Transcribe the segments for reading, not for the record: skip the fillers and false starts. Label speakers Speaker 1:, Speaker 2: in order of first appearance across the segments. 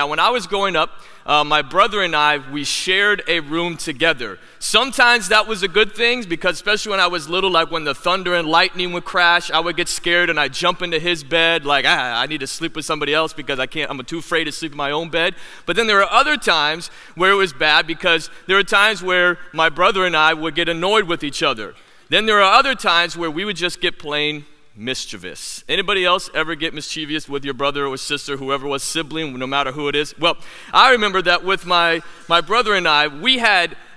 Speaker 1: Now, when I was growing up, my brother and I, we shared a room together. Sometimes that was a good thing because especially when I was little, like when the thunder and lightning would crash, I would get scared and I'd jump into his bed like, I need to sleep with somebody else because I'm too afraid to sleep in my own bed. But then there were other times where it was bad because there were times where my brother and I would get annoyed with each other. Then there are other times where we would just get plain mischievous. Anybody else ever get mischievous with your brother or sister, whoever was sibling, no matter who it is? Well, I remember that with my brother and I,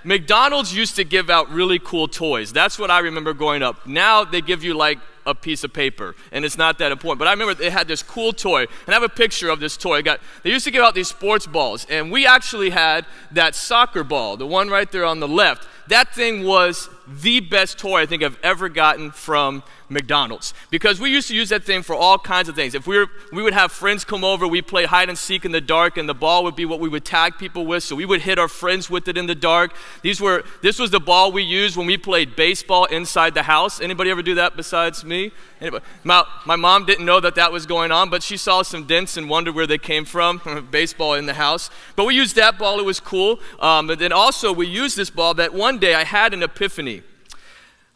Speaker 1: McDonald's used to give out really cool toys. That's what I remember growing up. Now they give you like a piece of paper, and it's not that important. But I remember they had this cool toy, and I have a picture of this toy. They used to give out these sports balls, and we actually had that soccer ball, the one right there on the left. That thing was the best toy I think I've ever gotten from McDonald's because we used to use that thing for all kinds of things. If we would have friends come over, we'd play hide and seek in the dark, and the ball would be what we would tag people with, so we would hit our friends with it in the dark. This was the ball we used when we played baseball inside the house. Anybody ever do that besides me? Anybody? My mom didn't know that was going on, but she saw some dents and wondered where they came from, baseball in the house. But we used that ball, it was cool. But then also we used this ball that one day I had an epiphany.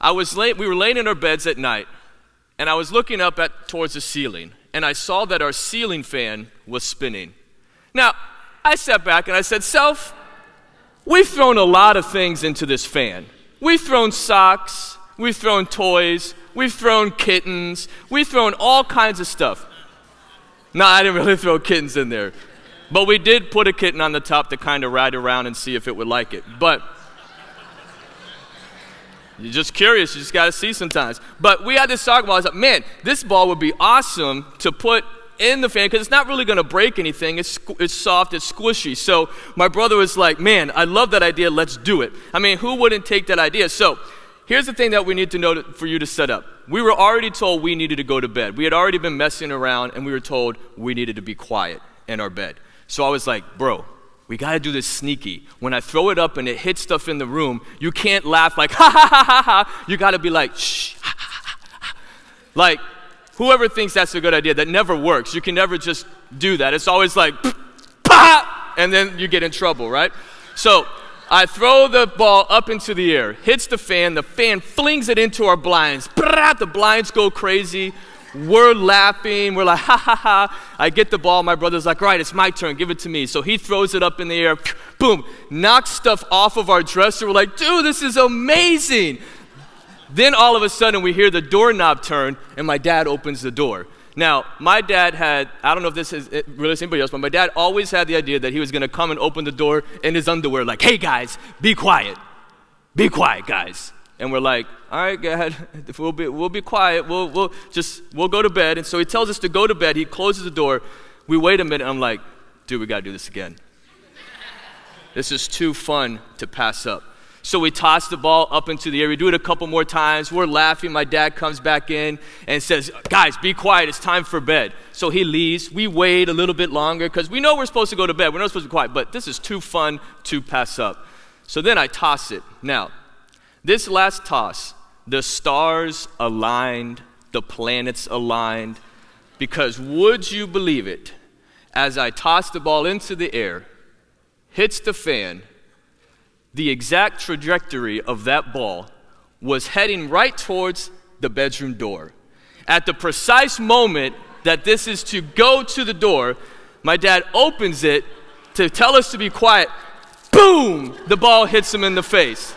Speaker 1: We were laying in our beds at night, and I was looking up towards the ceiling, and I saw that our ceiling fan was spinning. Now, I sat back and I said, Self, we've thrown a lot of things into this fan. We've thrown socks, we've thrown toys, we've thrown kittens, we've thrown all kinds of stuff. No, I didn't really throw kittens in there. But we did put a kitten on the top to kind of ride around and see if it would like it. But you're just curious, you just got to see sometimes. But we had this soccer ball. I was like, man, this ball would be awesome to put in the fan because it's not really going to break anything. It's soft, it's squishy. So my brother was like, man, I love that idea, let's do it. I mean, who wouldn't take that idea? So here's the thing that we need to know for you to set up. We were already told we needed to go to bed. We had already been messing around, and we were told we needed to be quiet in our bed. So I was like, bro, we got to do this sneaky. When I throw it up and it hits stuff in the room, you can't laugh like, ha, ha, ha, ha, ha. You got to be like, shh, ha, ha, ha, ha. Like, whoever thinks that's a good idea, that never works. You can never just do that. It's always like, pop, and then you get in trouble, right? So I throw the ball up into the air, hits the fan flings it into our blinds. The blinds go crazy. We're laughing, we're like, ha, ha, ha. I get the ball, my brother's like, all right, it's my turn, give it to me. So he throws it up in the air, boom, knocks stuff off of our dresser. We're like, dude, this is amazing. Then all of a sudden we hear the doorknob turn, and my dad opens the door. Now, my dad had, I don't know if this is really anybody else, but my dad always had the idea that he was going to come and open the door in his underwear, like, hey, guys, be quiet. Be quiet, guys. And we're like, all right, go ahead. We'll be quiet. We'll go to bed. And so he tells us to go to bed. He closes the door. We wait a minute. I'm like, dude, we got to do this again. This is too fun to pass up. So we toss the ball up into the air. We do it a couple more times. We're laughing. My dad comes back in and says, guys, be quiet. It's time for bed. So he leaves. We wait a little bit longer because we know we're supposed to go to bed. We're not supposed to be quiet, but this is too fun to pass up. So then I toss it. Now, this last toss, the stars aligned, the planets aligned, because would you believe it, as I tossed the ball into the air, hits the fan, the exact trajectory of that ball was heading right towards the bedroom door. At the precise moment that this is to go to the door, my dad opens it to tell us to be quiet. Boom! The ball hits him in the face.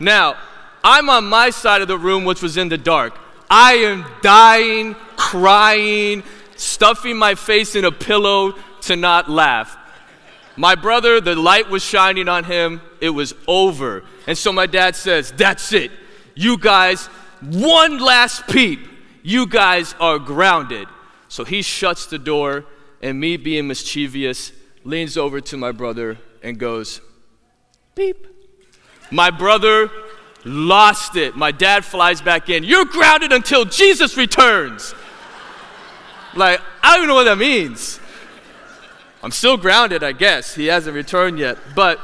Speaker 1: Now, I'm on my side of the room, which was in the dark. I am dying, crying, stuffing my face in a pillow to not laugh. My brother, the light was shining on him. It was over. And so my dad says, that's it. You guys, one last peep. You guys are grounded. So he shuts the door, and me being mischievous, leans over to my brother and goes, beep. My brother lost it. My dad flies back in. You're grounded until Jesus returns. Like, I don't even know what that means. I'm still grounded, I guess. He hasn't returned yet. But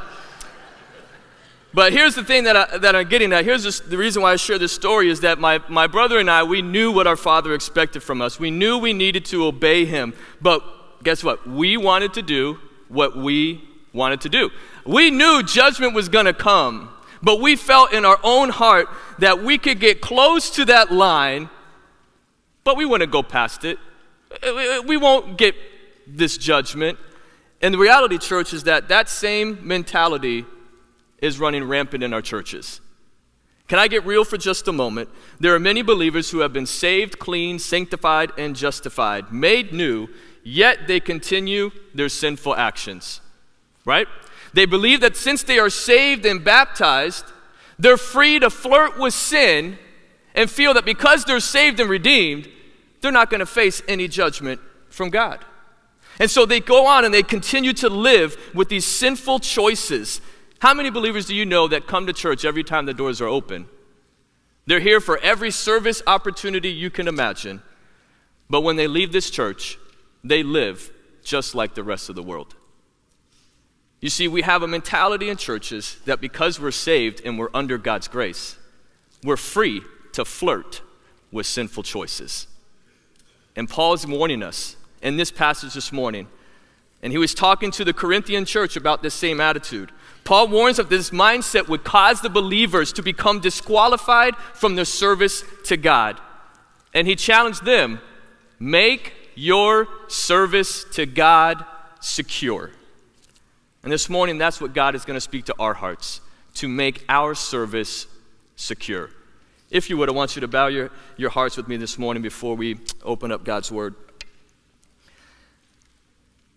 Speaker 1: here's the thing that I'm getting at. Here's the reason why I share this story is that my brother and I, we knew what our Father expected from us. We knew we needed to obey him. But guess what? We wanted to do what we wanted to do. We knew judgment was going to come, but we felt in our own heart that we could get close to that line, but we wouldn't go past it. We won't get this judgment. And the reality, church, is that that same mentality is running rampant in our churches. Can I get real for just a moment? There are many believers who have been saved, clean, sanctified, and justified, made new, yet they continue their sinful actions, right? They believe that since they are saved and baptized, they're free to flirt with sin and feel that because they're saved and redeemed, they're not going to face any judgment from God. And so they go on and they continue to live with these sinful choices. How many believers do you know that come to church every time the doors are open? They're here for every service opportunity you can imagine. But when they leave this church, they live just like the rest of the world. You see, we have a mentality in churches that because we're saved and we're under God's grace, we're free to flirt with sinful choices. And Paul is warning us in this passage this morning, and he was talking to the Corinthian church about this same attitude. Paul warns that this mindset would cause the believers to become disqualified from their service to God. And he challenged them, make your service to God secure. And this morning, that's what God is going to speak to our hearts, to make our service secure. If you would, I want you to bow your hearts with me this morning before we open up God's word.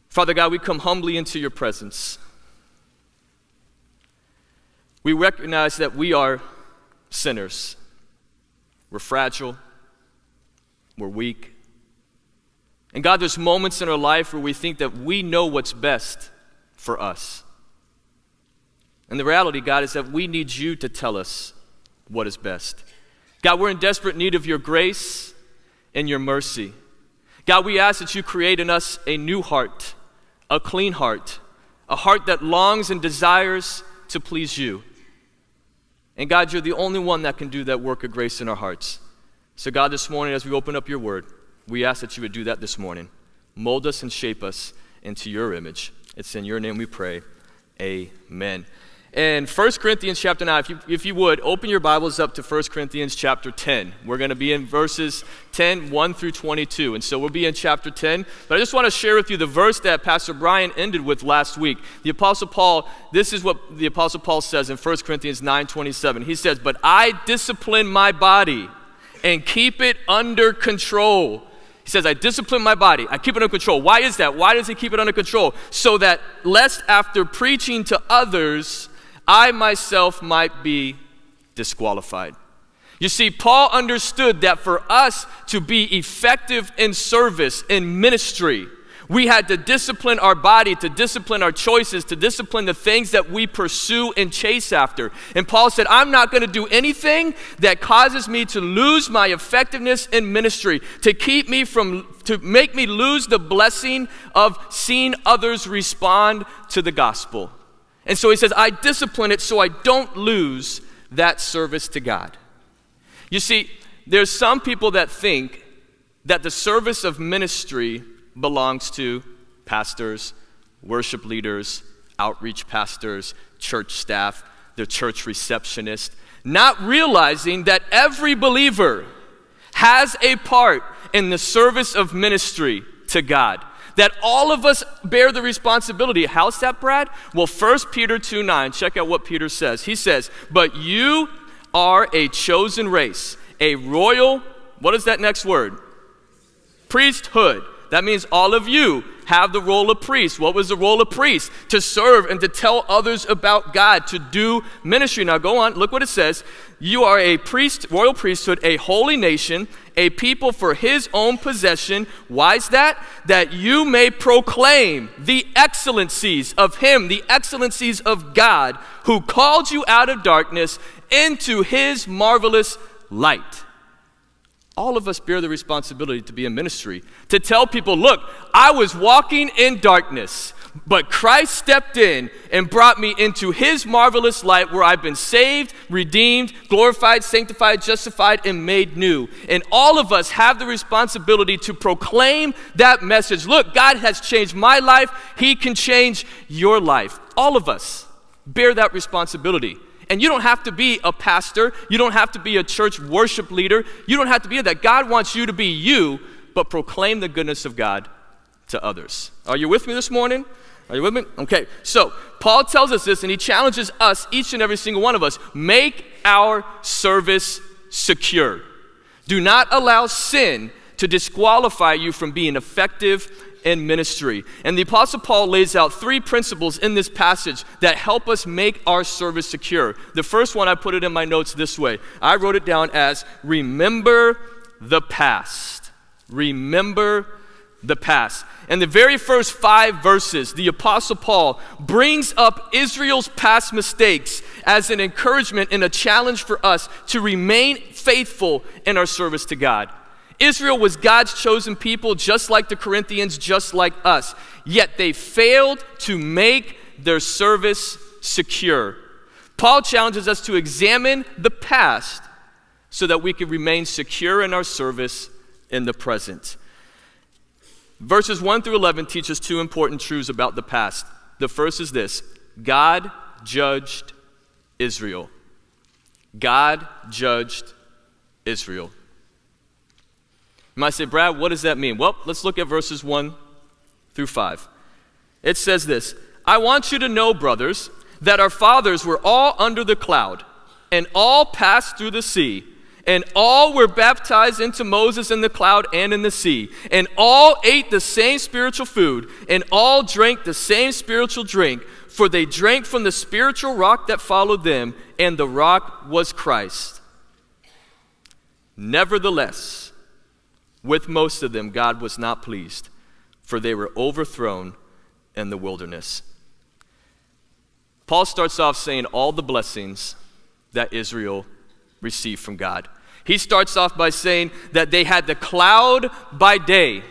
Speaker 1: Father God, we come humbly into your presence. We recognize that we are sinners. We're fragile. We're weak. And God, there's moments in our life where we think that we know what's best for us. And the reality, God, is that we need you to tell us what is best. God, we're in desperate need of your grace and your mercy. God, we ask that you create in us a new heart, a clean heart, a heart that longs and desires to please you. And God, you're the only one that can do that work of grace in our hearts. So God, this morning as we open up your word, we ask that you would do that this morning. Mold us and shape us into your image. It's in your name we pray. Amen. And 1 Corinthians chapter 9, if you would, open your Bibles up to 1 Corinthians chapter 10. We're going to be in verses 10, 1 through 22. And so we'll be in chapter 10. But I just want to share with you the verse that Pastor Brian ended with last week. The Apostle Paul, this is what the Apostle Paul says in 1 Corinthians 9:27. He says, but I discipline my body and keep it under control. He says, I discipline my body. I keep it under control. Why is that? Why does he keep it under control? So that lest after preaching to others, I myself might be disqualified. You see, Paul understood that for us to be effective in service, in ministry, we had to discipline our body, to discipline our choices, to discipline the things that we pursue and chase after. And Paul said, I'm not going to do anything that causes me to lose my effectiveness in ministry, to make me lose the blessing of seeing others respond to the gospel. And so he says, I discipline it so I don't lose that service to God. You see, there's some people that think that the service of ministry belongs to pastors, worship leaders, outreach pastors, church staff, the church receptionist, not realizing that every believer has a part in the service of ministry to God. That all of us bear the responsibility. How's that, Brad? Well, 1 Peter 2:9, check out what Peter says. He says, but you are a chosen race, a royal, what is that next word? Priesthood. That means all of you have the role of priest. What was the role of priest? To serve and to tell others about God, to do ministry. Now go on, look what it says. You are a priest, royal priesthood, a holy nation, a people for his own possession. Why is that? That you may proclaim the excellencies of him, the excellencies of God, who called you out of darkness into his marvelous light. All of us bear the responsibility to be in ministry, to tell people, look, I was walking in darkness, But Christ stepped in and brought me into his marvelous light where I've been saved, redeemed, glorified, sanctified, justified, and made new. And all of us have the responsibility to proclaim that message. Look, God has changed my life. He can change your life. All of us bear that responsibility. And you don't have to be a pastor. You don't have to be a church worship leader. You don't have to be that. God wants you to be you, but proclaim the goodness of God to others. Are you with me this morning? Are you with me? Okay, so Paul tells us this, and he challenges us, each and every single one of us, make our service secure. Do not allow sin to disqualify you from being effective in ministry. And the Apostle Paul lays out 3 principles in this passage that help us make our service secure. The first one, I put it in my notes this way. I wrote it down as, remember the past. Remember the past. In the very first 5 verses, the Apostle Paul brings up Israel's past mistakes as an encouragement and a challenge for us to remain faithful in our service to God. Israel was God's chosen people, just like the Corinthians, just like us. Yet they failed to make their service secure. Paul challenges us to examine the past so that we can remain secure in our service in the present. Verses 1 through 11 teach us 2 important truths about the past. The first is this: God judged Israel. God judged Israel. You might say, Brad, what does that mean? Well, let's look at verses 1 through 5. It says this: I want you to know, brothers, that our fathers were all under the cloud, and all passed through the sea, and all were baptized into Moses in the cloud and in the sea, and all ate the same spiritual food, and all drank the same spiritual drink, for they drank from the spiritual rock that followed them, and the rock was Christ. Nevertheless, with most of them, God was not pleased, for they were overthrown in the wilderness. Paul starts off saying all the blessings that Israel received from God. He starts off by saying that they had the cloud by day.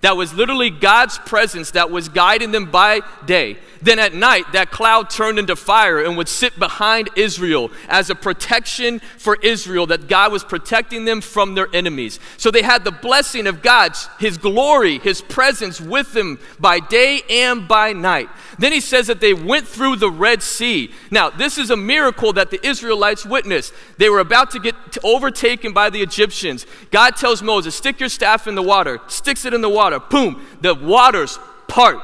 Speaker 1: That was literally God's presence that was guiding them by day. Then at night, that cloud turned into fire and would sit behind Israel as a protection for Israel, that God was protecting them from their enemies. So they had the blessing of God, his glory, his presence with them by day and by night. Then he says that they went through the Red Sea. Now, this is a miracle that the Israelites witnessed. They were about to get overtaken by the Egyptians. God tells Moses, stick your staff in the water. Sticks it in the water. Boom, the waters part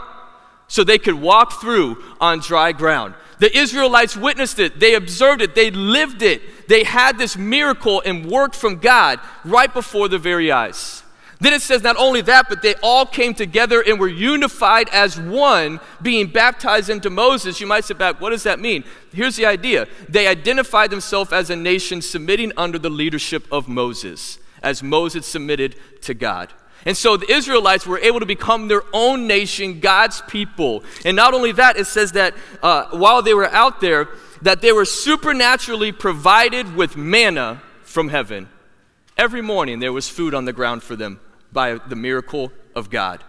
Speaker 1: so they could walk through on dry ground. The Israelites witnessed it. They observed it. They lived it. They had this miracle and work from God right before their very eyes. Then it says not only that, but they all came together and were unified as one, being baptized into Moses. You might sit back, what does that mean? Here's the idea. They identified themselves as a nation submitting under the leadership of Moses, as Moses submitted to God. And so the Israelites were able to become their own nation, God's people. And not only that, it says that while they were out there, that they were supernaturally provided with manna from heaven. Every morning there was food on the ground for them by the miracle of God.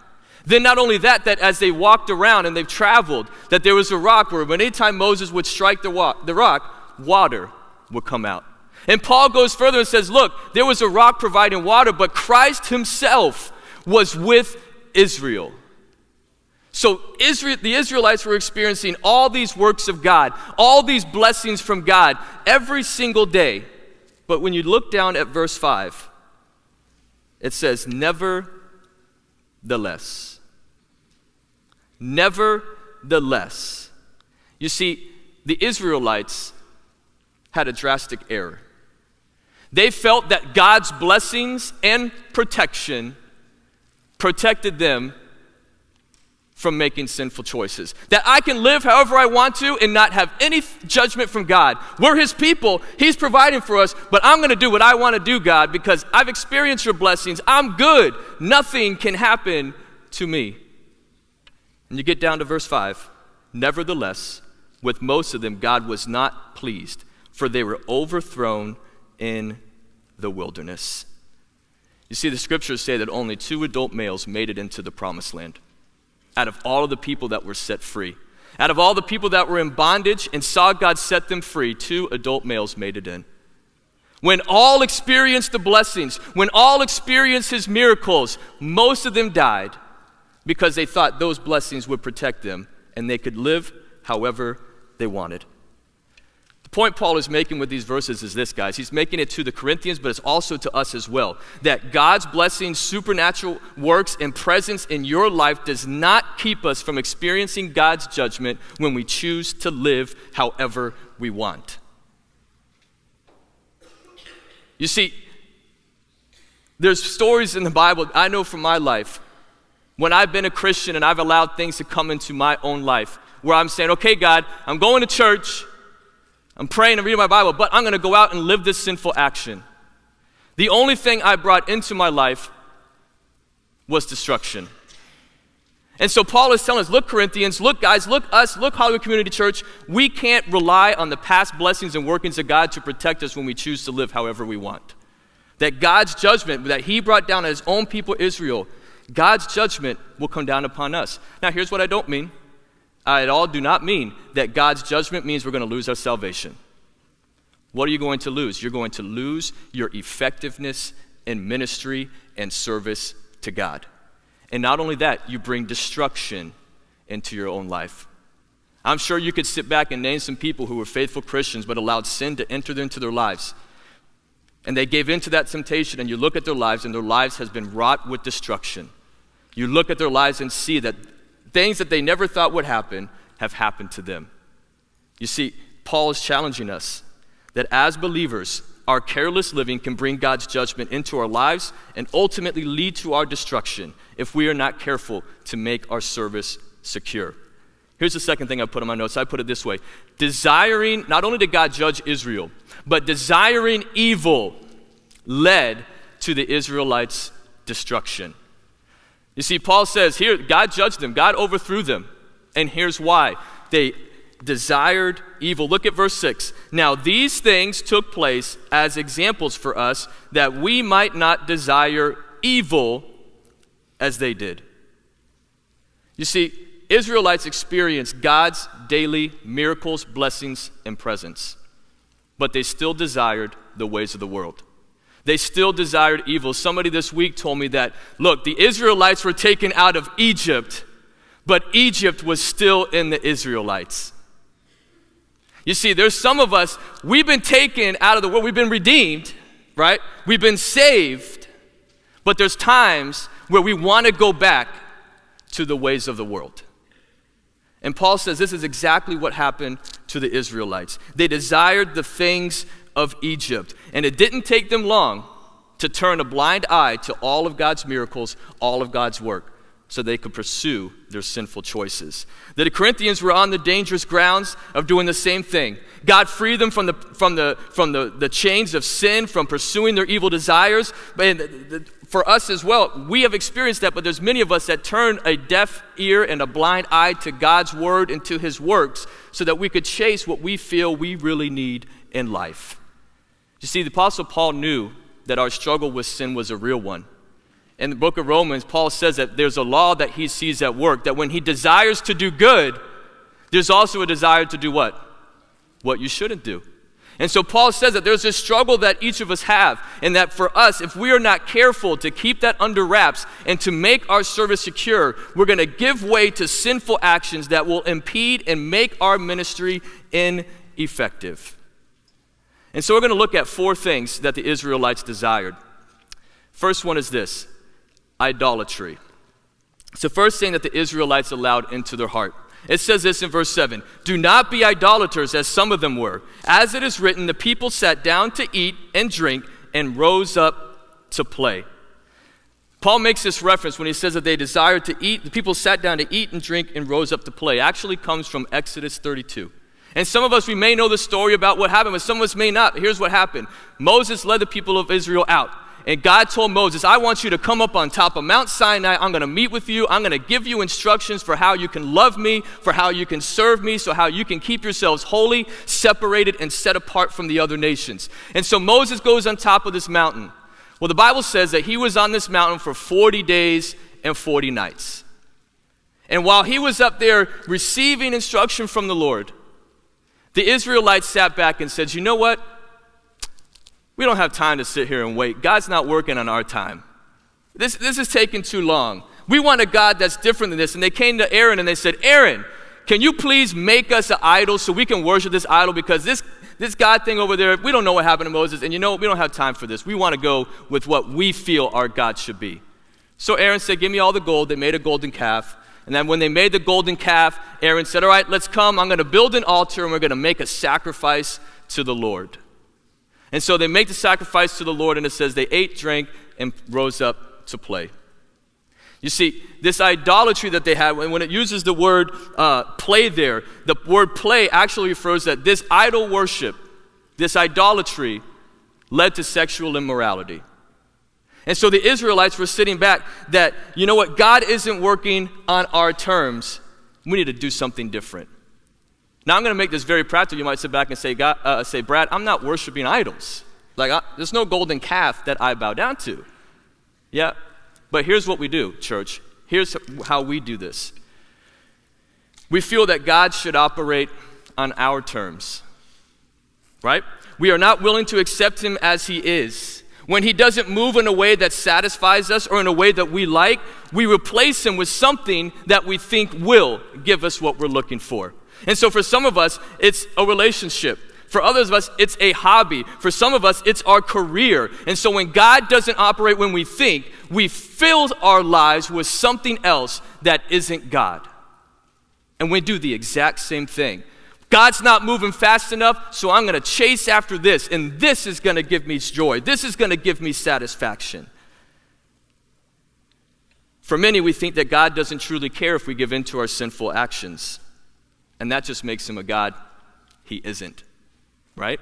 Speaker 1: Then not only that, that as they walked around and they've traveled, that there was a rock where anytime Moses would strike the rock, water would come out. And Paul goes further and says, look, there was a rock providing water, but Christ himself was with Israel. So the Israelites were experiencing all these works of God, all these blessings from God every single day. But when you look down at verse 5, it says, nevertheless. Nevertheless. You see, the Israelites had a drastic error. They felt that God's blessings and protection protected them from making sinful choices. That I can live however I want to and not have any judgment from God. We're his people. He's providing for us, but I'm going to do what I want to do, God, because I've experienced your blessings. I'm good. Nothing can happen to me. And you get down to verse 5. Nevertheless, with most of them, God was not pleased, for they were overthrown in the wilderness. You see, the scriptures say that only 2 adult males made it into the promised land. out of all of the people that were set free. Out of all the people that were in bondage and saw God set them free, 2 adult males made it in. When all experienced the blessings, when all experienced his miracles, most of them died because they thought those blessings would protect them and they could live however they wanted. The point Paul is making with these verses is this, guys. He's making it to the Corinthians, but it's also to us as well. That God's blessings, supernatural works, and presence in your life does not keep us from experiencing God's judgment when we choose to live however we want. You see, there's stories in the Bible I know from my life when I've been a Christian and I've allowed things to come into my own life where I'm saying, okay, God, I'm going to church, I'm praying and reading my Bible, but I'm going to go out and live this sinful action. The only thing I brought into my life was destruction. And so Paul is telling us, look, Corinthians, look, guys, look, us, look, Hollywood Community Church, we can't rely on the past blessings and workings of God to protect us when we choose to live however we want. That God's judgment that he brought down on his own people, Israel, God's judgment will come down upon us. Now, here's what I don't mean. I at all do not mean that God's judgment means we're going to lose our salvation. What are you going to lose? You're going to lose your effectiveness in ministry and service to God. And not only that, you bring destruction into your own life. I'm sure you could sit back and name some people who were faithful Christians but allowed sin to enter into their lives. And they gave into that temptation, and you look at their lives, and their lives has been wrought with destruction. You look at their lives and see that things that they never thought would happen have happened to them. You see, Paul is challenging us that as believers, our careless living can bring God's judgment into our lives and ultimately lead to our destruction if we are not careful to make our service secure. Here's the second thing I put in my notes. I put it this way. Desiring, not only did God judge Israel, but desiring evil led to the Israelites' destruction. You see, Paul says here, God judged them. God overthrew them. And here's why. They desired evil. Look at verse 6. Now these things took place as examples for us that we might not desire evil as they did. You see, Israelites experienced God's daily miracles, blessings, and presence. But they still desired the ways of the world. They still desired evil. Somebody this week told me that, look, the Israelites were taken out of Egypt, but Egypt was still in the Israelites. You see, there's some of us, we've been taken out of the world, we've been redeemed, right? We've been saved, but there's times where we want to go back to the ways of the world. And Paul says this is exactly what happened to the Israelites. They desired the things of Egypt, and it didn't take them long to turn a blind eye to all of God's miracles, all of God's work, so they could pursue their sinful choices. The Corinthians were on the dangerous grounds of doing the same thing. God freed them from the chains of sin, from pursuing their evil desires. But for us as well, we have experienced that, but there's many of us that turn a deaf ear and a blind eye to God's word and to his works so that we could chase what we feel we really need in life. You see, the Apostle Paul knew that our struggle with sin was a real one. In the book of Romans, Paul says that there's a law that he sees at work, that when he desires to do good, there's also a desire to do what? What you shouldn't do. And so Paul says that there's this struggle that each of us have, and that for us, if we are not careful to keep that under wraps and to make our service secure, we're going to give way to sinful actions that will impede and make our ministry ineffective. And so we're going to look at 4 things that the Israelites desired. First one is this: idolatry. It's the first thing that the Israelites allowed into their heart. It says this in verse 7, "Do not be idolaters as some of them were. As it is written, the people sat down to eat and drink and rose up to play." Paul makes this reference when he says that they desired to eat, the people sat down to eat and drink and rose up to play. It actually comes from Exodus 32. And some of us, we may know the story about what happened, but some of us may not. Here's what happened. Moses led the people of Israel out. And God told Moses, I want you to come up on top of Mount Sinai. I'm going to meet with you. I'm going to give you instructions for how you can love me, for how you can serve me, so how you can keep yourselves holy, separated, and set apart from the other nations. And so Moses goes on top of this mountain. Well, the Bible says that he was on this mountain for 40 days and 40 nights. And while he was up there receiving instruction from the Lord, the Israelites sat back and said, you know what? We don't have time to sit here and wait. God's not working on our time. This is taking too long. We want a God that's different than this. And they came to Aaron and they said, Aaron, can you please make us an idol so we can worship this idol? Because this God thing over there, we don't know what happened to Moses. And you know what? We don't have time for this. We want to go with what we feel our God should be. So Aaron said, give me all the gold. They made a golden calf. And then when they made the golden calf, Aaron said, all right, let's come. I'm going to build an altar and we're going to make a sacrifice to the Lord. And so they make the sacrifice to the Lord, and it says they ate, drank, and rose up to play. You see, this idolatry that they had, when it uses the word play there, the word play actually refers that this idol worship, this idolatry, led to sexual immorality. And so the Israelites were sitting back that, you know what, God isn't working on our terms. We need to do something different. Now, I'm going to make this very practical. You might sit back and say, Brad, I'm not worshiping idols. There's no golden calf that I bow down to. Yeah, but here's what we do, church. Here's how we do this. We feel that God should operate on our terms, right? We are not willing to accept him as he is. When he doesn't move in a way that satisfies us or in a way that we like, we replace him with something that we think will give us what we're looking for. And so for some of us, it's a relationship. For others of us, it's a hobby. For some of us, it's our career. And so when God doesn't operate when we think, we fill our lives with something else that isn't God. And we do the exact same thing. God's not moving fast enough, so I'm going to chase after this. And this is going to give me joy. This is going to give me satisfaction. For many, we think that God doesn't truly care if we give in to our sinful actions. And that just makes him a God he isn't, right?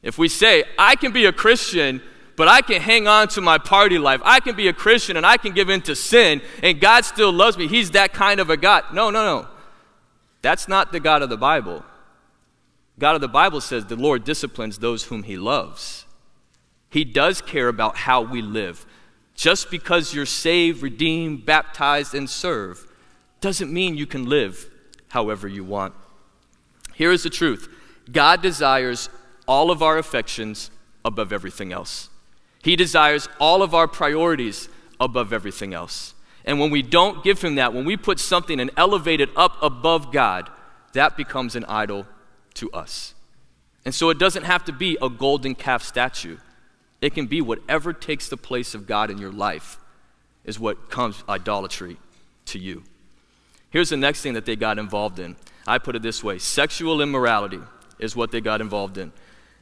Speaker 1: If we say, I can be a Christian, but I can hang on to my party life. I can be a Christian and I can give in to sin, and God still loves me. He's that kind of a God. No. That's not the God of the Bible. God of the Bible says the Lord disciplines those whom he loves. He does care about how we live. Just because you're saved, redeemed, baptized, and serve doesn't mean you can live however you want. Here is the truth. God desires all of our affections above everything else. He desires all of our priorities above everything else. And when we don't give him that, when we put something and elevate it up above God, that becomes an idol to us. And so it doesn't have to be a golden calf statue. It can be whatever takes the place of God in your life is what comes idolatry to you. Here's the next thing that they got involved in. I put it this way. Sexual immorality is what they got involved in.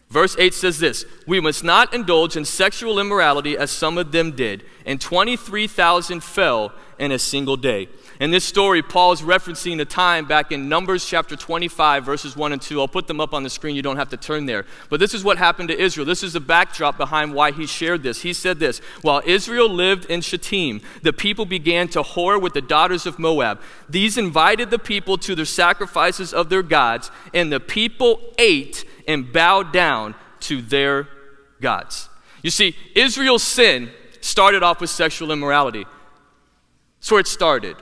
Speaker 1: Verse 8 says this, we must not indulge in sexual immorality as some of them did, and 23,000 fell in a single day. In this story, Paul is referencing a time back in Numbers chapter 25, verses 1 and 2. I'll put them up on the screen. You don't have to turn there. But this is what happened to Israel. This is the backdrop behind why he shared this. He said this, while Israel lived in Shittim, the people began to whore with the daughters of Moab. These invited the people to the sacrifices of their gods, and the people ate and bowed down to their gods. You see, Israel's sin started off with sexual immorality. That's where it started.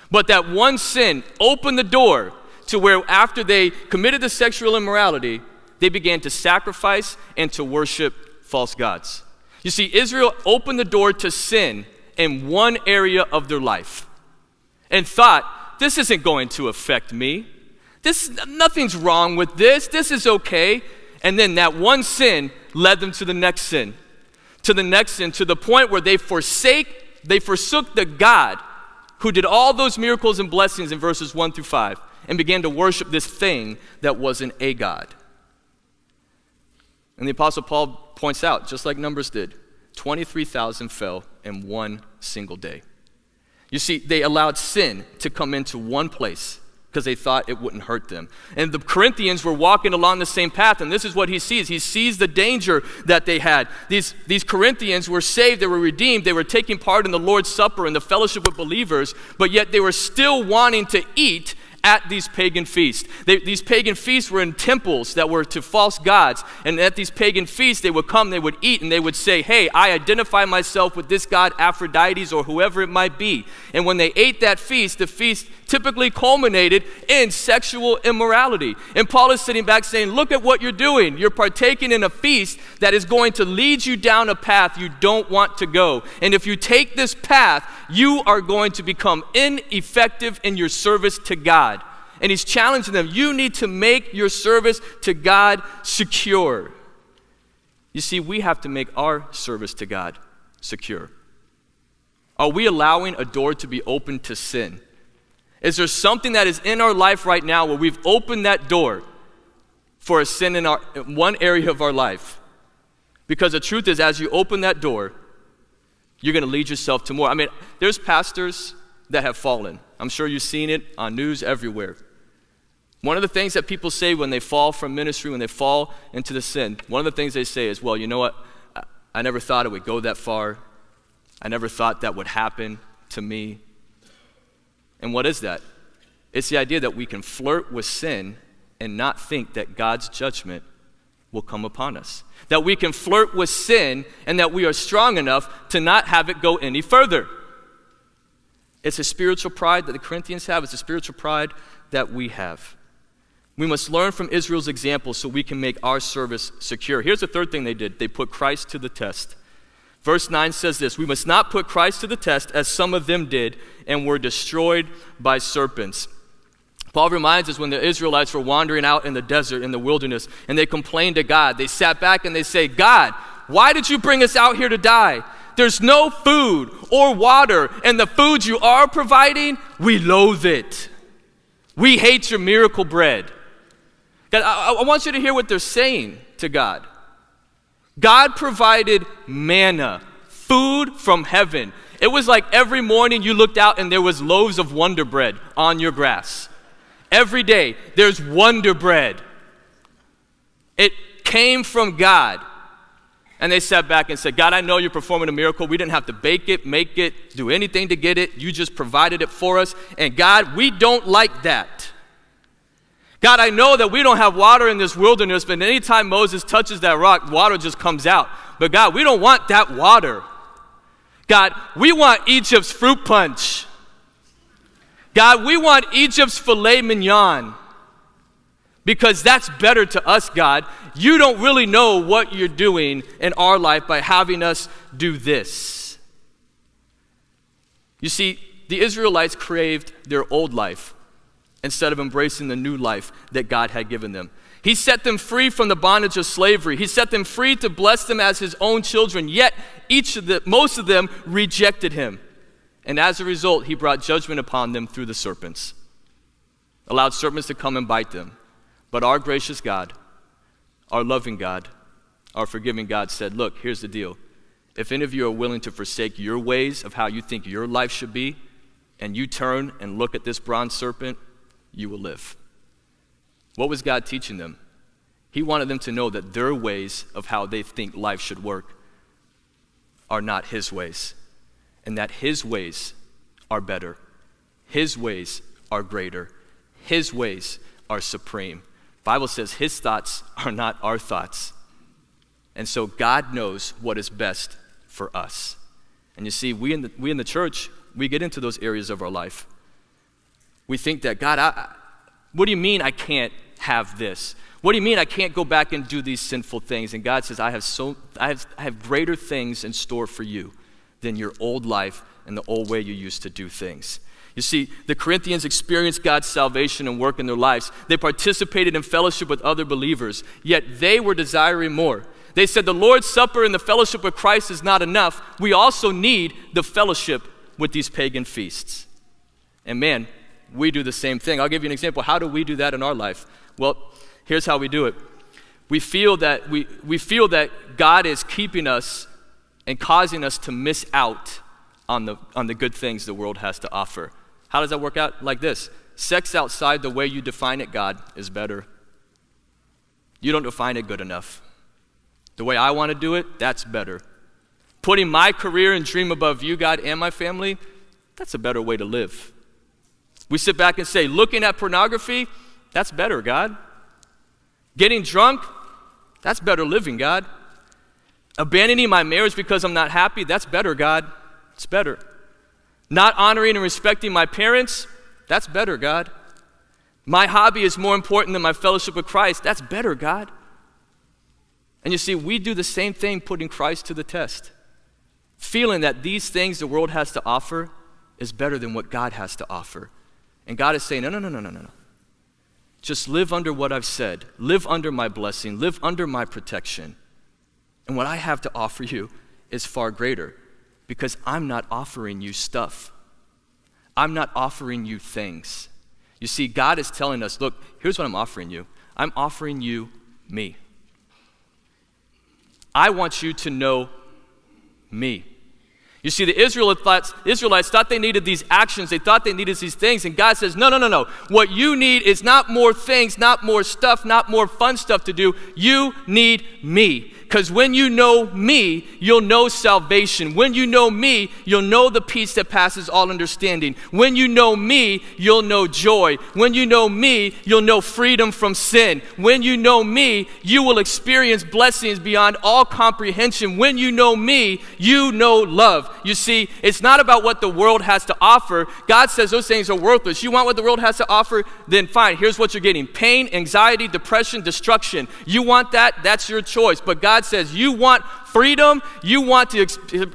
Speaker 1: But that one sin opened the door to where after they committed the sexual immorality, they began to sacrifice and to worship false gods. You see, Israel opened the door to sin in one area of their life and thought, this isn't going to affect me. Nothing's wrong with this. This is okay. And then that one sin led them to the next sin, to the point where they forsook the God who did all those miracles and blessings in verses 1 through 5 and began to worship this thing that wasn't a God. And the Apostle Paul points out, just like Numbers did, 23,000 fell in one single day. You see, they allowed sin to come into one place because they thought it wouldn't hurt them. And the Corinthians were walking along the same path, and this is what he sees. He sees the danger that they had. These Corinthians were saved, they were redeemed, they were taking part in the Lord's Supper and the fellowship with believers, but yet they were still wanting to eat at these pagan feasts. These pagan feasts were in temples that were to false gods. And at these pagan feasts, they would come, they would eat, and they would say, hey, I identify myself with this god Aphrodite or whoever it might be. And when they ate that feast, the feast typically culminated in sexual immorality. And Paul is sitting back saying, look at what you're doing. You're partaking in a feast that is going to lead you down a path you don't want to go. And if you take this path, you are going to become ineffective in your service to God. And he's challenging them. You need to make your service to God secure. You see, we have to make our service to God secure. Are we allowing a door to be open to sin? Is there something that is in our life right now where we've opened that door for a sin in one area of our life? Because the truth is, as you open that door, you're going to lead yourself to more. I mean, there's pastors that have fallen. I'm sure you've seen it on news everywhere. One of the things that people say when they fall from ministry, when they fall into the sin, one of the things they say is, well, you know what? I never thought it would go that far. I never thought that would happen to me. And what is that? It's the idea that we can flirt with sin and not think that God's judgment will come upon us. That we can flirt with sin and that we are strong enough to not have it go any further. It's a spiritual pride that the Corinthians have. It's a spiritual pride that we have. We must learn from Israel's example so we can make our service secure. Here's the third thing they did. They put Christ to the test. Verse 9 says this, we must not put Christ to the test as some of them did and were destroyed by serpents. Paul reminds us when the Israelites were wandering out in the desert, in the wilderness, and they complained to God. They sat back and they say, God, why did you bring us out here to die? There's no food or water, and the food you are providing, we loathe it. We hate your miracle bread. God, I want you to hear what they're saying to God. God provided manna, food from heaven. It was like every morning you looked out and there was loaves of Wonder Bread on your grass. Every day there's Wonder Bread. It came from God. And they sat back and said, God, I know you're performing a miracle. We didn't have to bake it, make it, do anything to get it. You just provided it for us. And God, we don't like that. God, I know that we don't have water in this wilderness, but anytime Moses touches that rock, water just comes out. But God, we don't want that water. God, we want Egypt's fruit punch. God, we want Egypt's filet mignon. Because that's better to us, God. You don't really know what you're doing in our life by having us do this. You see, the Israelites craved their old life instead of embracing the new life that God had given them. He set them free from the bondage of slavery. He set them free to bless them as his own children, yet most of them rejected him. And as a result, he brought judgment upon them through the serpents, allowed serpents to come and bite them. But our gracious God, our loving God, our forgiving God said, look, here's the deal. If any of you are willing to forsake your ways of how you think your life should be, and you turn and look at this bronze serpent, you will live. What was God teaching them? He wanted them to know that their ways of how they think life should work are not his ways, and that his ways are better. His ways are greater. His ways are supreme. The Bible says his thoughts are not our thoughts. And so God knows what is best for us. And you see, we in the church, we get into those areas of our life. We think that, God, what do you mean I can't have this? What do you mean I can't go back and do these sinful things? And God says, I have greater things in store for you than your old life and the old way you used to do things. You see, the Corinthians experienced God's salvation and work in their lives. They participated in fellowship with other believers, yet they were desiring more. They said the Lord's Supper and the fellowship with Christ is not enough. We also need the fellowship with these pagan feasts. And man, we do the same thing. I'll give you an example. How do we do that in our life? Well, here's how we do it. We feel that God is keeping us and causing us to miss out on the good things the world has to offer. How does that work out? Like this. Sex outside the way you define it, God, is better. You don't define it good enough. The way I want to do it, that's better. Putting my career and dream above you, God, and my family, that's a better way to live. We sit back and say, looking at pornography, that's better, God. Getting drunk, that's better living, God. Abandoning my marriage because I'm not happy, that's better, God. It's better. Not honoring and respecting my parents, that's better, God. My hobby is more important than my fellowship with Christ, that's better, God. And you see, we do the same thing putting Christ to the test, feeling that these things the world has to offer is better than what God has to offer. And God is saying, no. Just live under what I've said. Live under my blessing. Live under my protection. And what I have to offer you is far greater because I'm not offering you stuff. I'm not offering you things. You see, God is telling us, look, here's what I'm offering you. I'm offering you me. I want you to know me. You see, the Israelites thought they needed these actions. They thought they needed these things. And God says, no. What you need is not more things, not more stuff, not more fun stuff to do. You need me. Because when you know me, you'll know salvation. When you know me, you'll know the peace that passes all understanding. When you know me, you'll know joy. When you know me, you'll know freedom from sin. When you know me, you will experience blessings beyond all comprehension. When you know me, you know love. You see, it's not about what the world has to offer. God says those things are worthless. You want what the world has to offer? Then fine, here's what you're getting. Pain, anxiety, depression, destruction. You want that? That's your choice. But God says you want freedom, you want to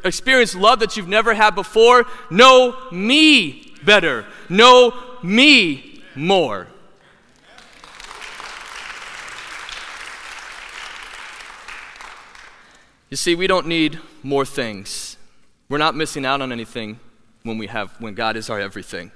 Speaker 1: experience love that you've never had before. Know me better. Know me more. You see, we don't need more things. We're not missing out on anything when God is our everything.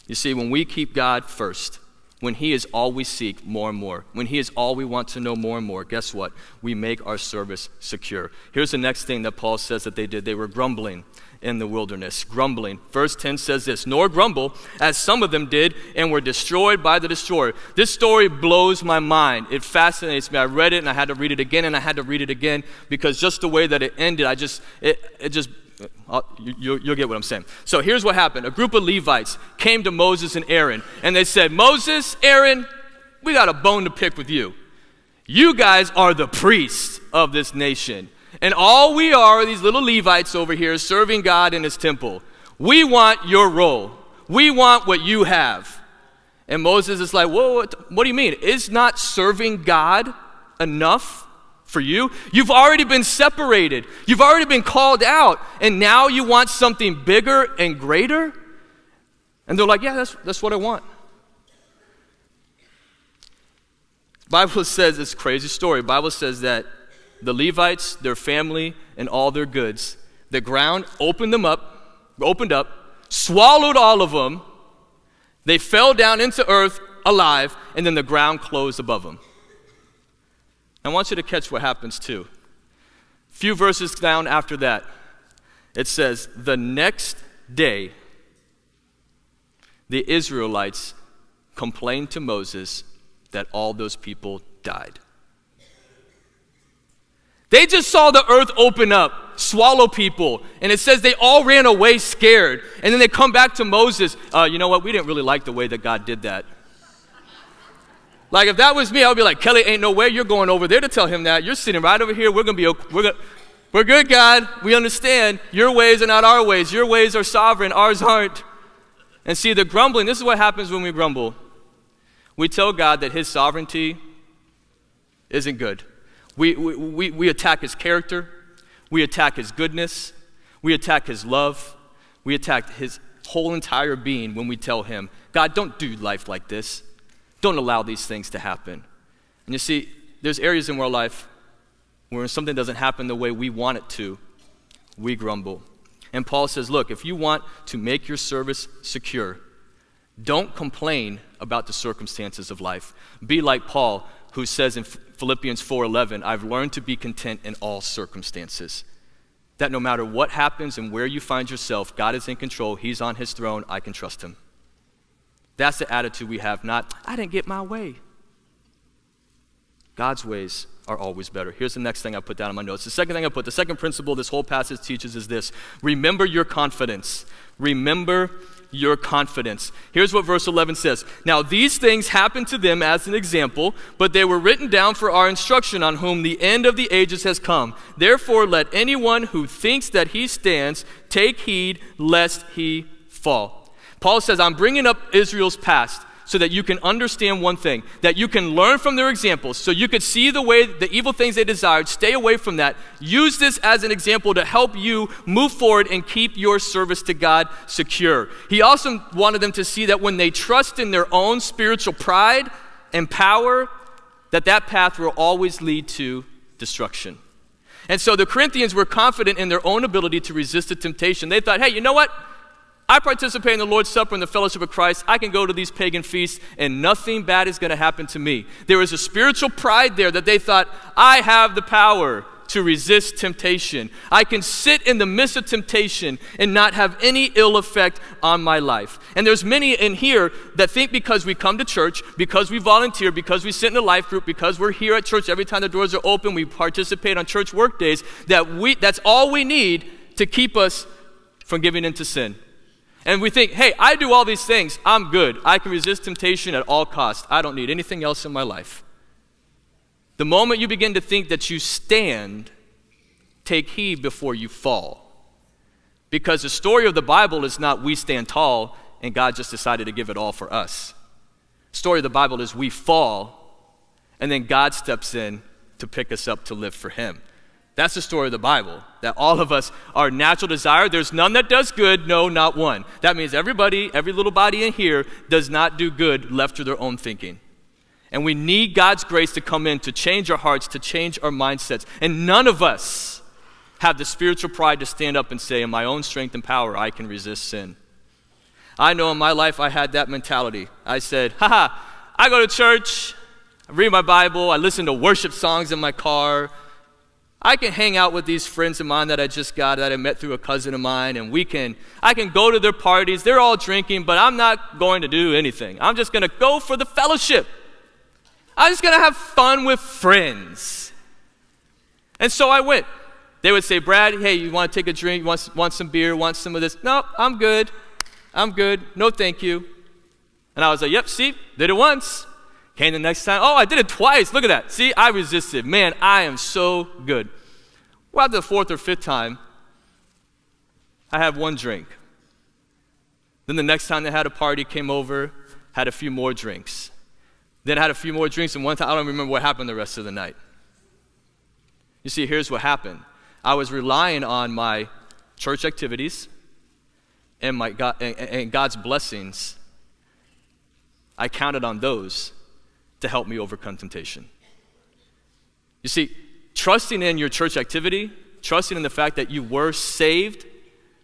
Speaker 1: You see, when we keep God first, when he is all we seek more and more, when he is all we want to know more and more, guess what? We make our service secure. Here's the next thing that Paul says that they did. They were grumbling in the wilderness. Grumbling. Verse 10 says this, nor grumble as some of them did and were destroyed by the destroyer. This story blows my mind. It fascinates me. I read it and I had to read it again and I had to read it again because just the way that it ended, you'll get what I'm saying. So here's what happened. A group of Levites came to Moses and Aaron, and they said, Moses, Aaron, we got a bone to pick with you. You guys are the priests of this nation, and all we are these little Levites over here serving God in his temple. We want your role. We want what you have. And Moses is like, whoa, what do you mean? Is not serving God enough for you? You've already been separated. You've already been called out. And now you want something bigger and greater? And they're like, yeah, that's what I want. Bible says, it's a crazy story. Bible says that the Levites, their family, and all their goods, the ground opened up, swallowed all of them. They fell down into earth alive, and then the ground closed above them. I want you to catch what happens too. A few verses down after that, it says, the next day, the Israelites complained to Moses that all those people died. They just saw the earth open up, swallow people, and it says they all ran away scared. And then they come back to Moses, you know what, we didn't really like the way that God did that. Like if that was me, I would be like, Kelly, ain't no way you're going over there to tell him that. You're sitting right over here. We're good, God. We understand. Your ways are not our ways. Your ways are sovereign. Ours aren't. And see, the grumbling, this is what happens when we grumble. We tell God that his sovereignty isn't good. We attack his character. We attack his goodness. We attack his love. We attack his whole entire being when we tell him, God, don't do life like this. Don't allow these things to happen. And you see, there's areas in our life where something doesn't happen the way we want it to, we grumble. And Paul says, look, if you want to make your service secure, don't complain about the circumstances of life. Be like Paul, who says in Philippians 4:11, I've learned to be content in all circumstances. That no matter what happens and where you find yourself, God is in control. He's on his throne. I can trust him. That's the attitude we have, not, I didn't get my way. God's ways are always better. Here's the next thing I put down in my notes. The second principle this whole passage teaches is this. Remember your confidence. Remember your confidence. Here's what verse 11 says. Now these things happened to them as an example, but they were written down for our instruction, on whom the end of the ages has come. Therefore let anyone who thinks that he stands take heed lest he fall. Paul says, I'm bringing up Israel's past so that you can understand one thing, that you can learn from their examples, so you could see the way, the evil things they desired, stay away from that. Use this as an example to help you move forward and keep your service to God secure. He also wanted them to see that when they trust in their own spiritual pride and power, that path will always lead to destruction. And so the Corinthians were confident in their own ability to resist the temptation. They thought, hey, you know what? I participate in the Lord's Supper and the fellowship of Christ. I can go to these pagan feasts and nothing bad is going to happen to me. There was a spiritual pride there that they thought, I have the power to resist temptation. I can sit in the midst of temptation and not have any ill effect on my life. And there's many in here that think because we come to church, because we volunteer, because we sit in a life group, because we're here at church every time the doors are open, we participate on church work days, that's all we need to keep us from giving into sin. And we think, hey, I do all these things. I'm good. I can resist temptation at all costs. I don't need anything else in my life. The moment you begin to think that you stand, take heed before you fall. Because the story of the Bible is not we stand tall and God just decided to give it all for us. The story of the Bible is we fall and then God steps in to pick us up to live for him. That's the story of the Bible, that all of us, our natural desire, there's none that does good, no, not one. That means everybody, every little body in here does not do good left to their own thinking. And we need God's grace to come in to change our hearts, to change our mindsets. And none of us have the spiritual pride to stand up and say, in my own strength and power, I can resist sin. I know in my life I had that mentality. I said, I go to church, I read my Bible, I listen to worship songs in my car. I can hang out with these friends of mine that I just got, that I met through a cousin of mine, and I can go to their parties. They're all drinking, but I'm not going to do anything. I'm just going to go for the fellowship. I'm just going to have fun with friends. And so I went. They would say, Brad, hey, you want to take a drink? Want some beer? Want some of this? No, I'm good. I'm good. No, thank you. And I was like, yep, see, did it once. Came the next time. Oh, I did it twice. Look at that. See, I resisted. Man, I am so good. Well, after the fourth or fifth time, I had one drink. Then the next time they had a party, came over, had a few more drinks. Then I had a few more drinks, and one time, I don't remember what happened the rest of the night. You see, here's what happened. I was relying on my church activities and God's blessings. I counted on those to help me overcome temptation. You see, trusting in your church activity, trusting in the fact that you were saved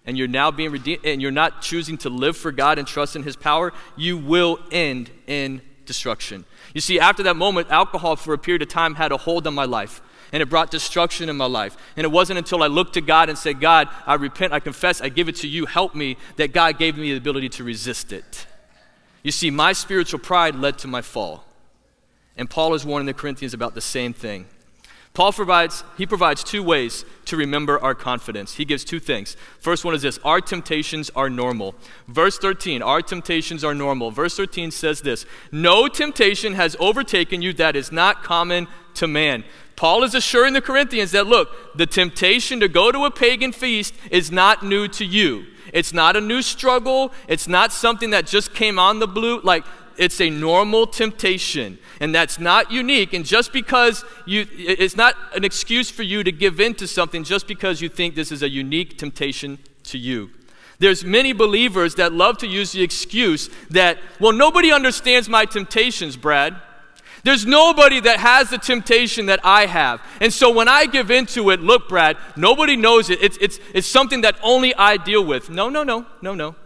Speaker 1: and you're now being redeemed and you're not choosing to live for God and trust in his power, you will end in destruction. You see, after that moment, alcohol for a period of time had a hold on my life, and it brought destruction in my life. And it wasn't until I looked to God and said, God, I repent, I confess, I give it to you, help me, that God gave me the ability to resist it. You see, my spiritual pride led to my fall. And Paul is warning the Corinthians about the same thing. Paul provides two ways to remember our confidence. He gives two things. First one is this: our temptations are normal. Verse 13, our temptations are normal. Verse 13 says this: no temptation has overtaken you that is not common to man. Paul is assuring the Corinthians that, look, the temptation to go to a pagan feast is not new to you. It's not a new struggle. It's not something that just came on the blue. It's a normal temptation, and that's not unique. And just because it's not an excuse for you to give in to something just because you think this is a unique temptation to you. There's many believers that love to use the excuse that, well, nobody understands my temptations, Brad. There's nobody that has the temptation that I have. And so when I give into it, look, Brad, nobody knows it. It's something that only I deal with. No.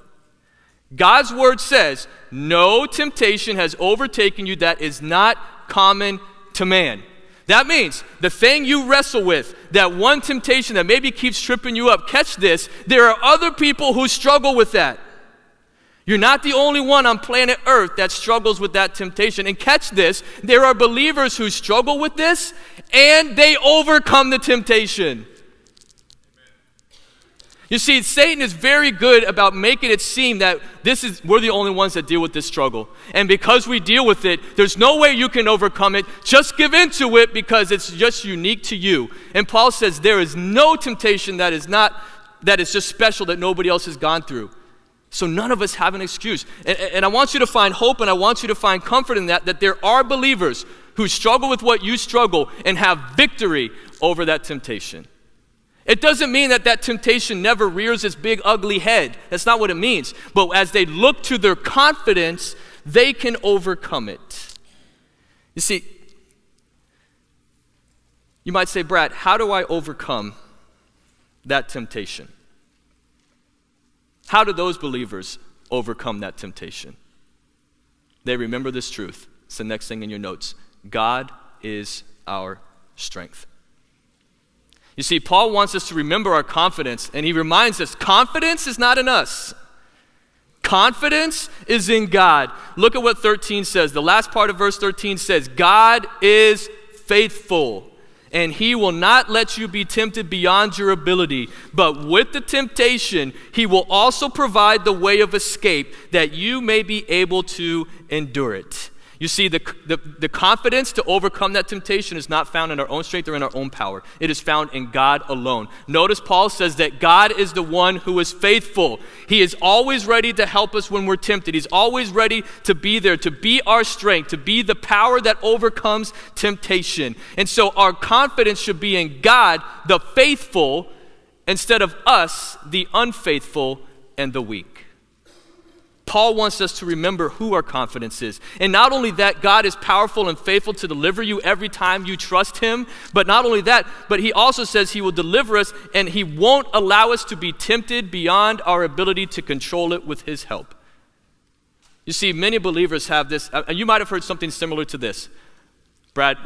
Speaker 1: God's word says, no temptation has overtaken you that is not common to man. That means the thing you wrestle with, that one temptation that maybe keeps tripping you up, catch this, there are other people who struggle with that. You're not the only one on planet Earth that struggles with that temptation. And catch this, there are believers who struggle with this and they overcome the temptation. You see, Satan is very good about making it seem that we're the only ones that deal with this struggle. And because we deal with it, there's no way you can overcome it. Just give into it because it's just unique to you. And Paul says there is no temptation that is just special that nobody else has gone through. So none of us have an excuse. And I want you to find hope, and I want you to find comfort in that there are believers who struggle with what you struggle and have victory over that temptation. It doesn't mean that temptation never rears its big ugly head. That's not what it means. But as they look to their confidence, they can overcome it. You see, you might say, Brad, how do I overcome that temptation? How do those believers overcome that temptation? They remember this truth. It's the next thing in your notes. God is our strength. You see, Paul wants us to remember our confidence, and he reminds us, confidence is not in us. Confidence is in God. Look at what 13 says. The last part of verse 13 says, God is faithful, and he will not let you be tempted beyond your ability. But with the temptation, he will also provide the way of escape that you may be able to endure it. You see, the confidence to overcome that temptation is not found in our own strength or in our own power. It is found in God alone. Notice Paul says that God is the one who is faithful. He is always ready to help us when we're tempted. He's always ready to be there, to be our strength, to be the power that overcomes temptation. And so our confidence should be in God, the faithful, instead of us, the unfaithful and the weak. Paul wants us to remember who our confidence is. And not only that, God is powerful and faithful to deliver you every time you trust him. But not only that, but he also says he will deliver us and he won't allow us to be tempted beyond our ability to control it with his help. You see, many believers have this, and you might have heard something similar to this. Brad,